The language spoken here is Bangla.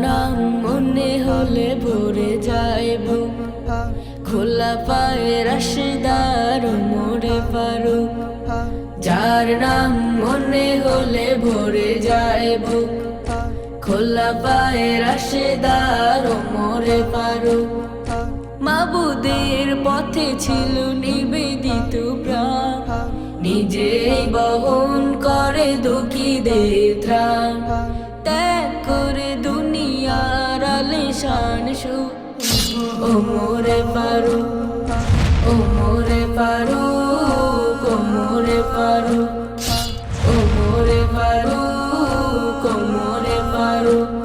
নাম মনে হলে ভরে যায় বুক, খোলা পায়ে রাশেদার ওমরে ফারুক। যার নাম মনে হলে ভরে যায় বুক, খোলা পায়ে রাশেদার ওমরে ফারুক। মাবুদের পথে ছিল নিবেদিত প্রাণ, নিজেই বহন করে দুঃখীদের ত্রাণ। ত্যাগ করে দুনিয়ার আলিশান সুখ, ওমরে ফারুক, ওমরে ফারুক, ওমরে ফারুক, ওমরে ফারুক, ওমরে ফারুক।